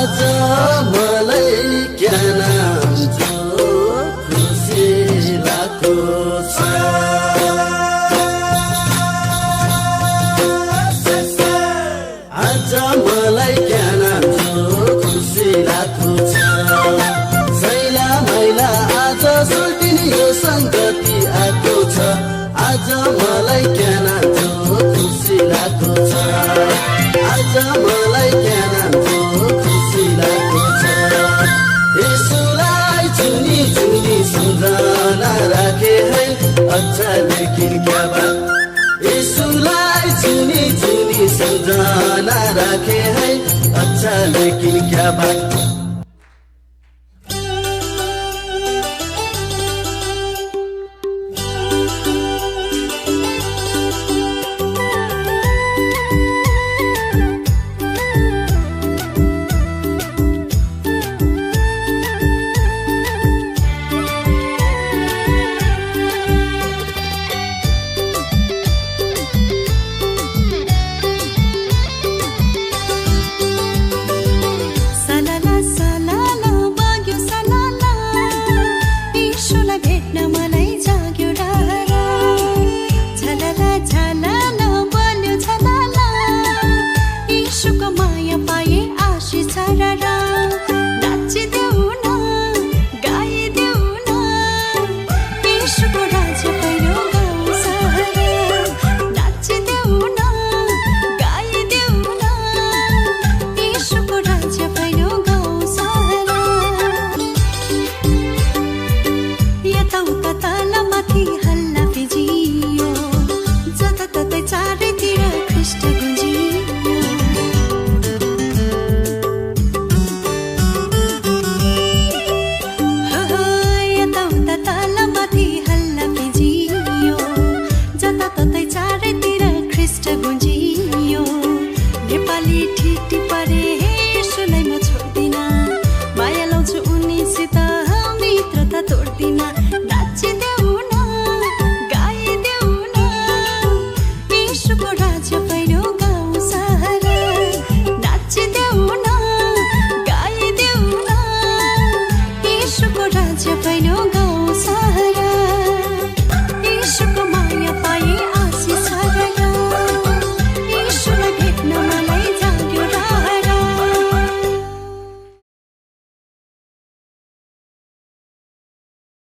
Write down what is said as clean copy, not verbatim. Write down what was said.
आज मलाई क्या नाम जो खुसी लाग्दो छ आज मलाई क्या नाम जो खुसी लाग्दो छ सैला मैला आज सुल्टिने यो सङ्गति आएको छ आज मलाई क्या नाम जो खुसी लाग्दो छ आज मलाई क्या नाम जो खुसी लाग्दो छ यसुलाई चुनी चुनी सम्झना राखे है अच्छा लेकिन क्या बात यसुलाई चुनी चुनी सम्झना राखे है अच्छा लेकिन क्या बात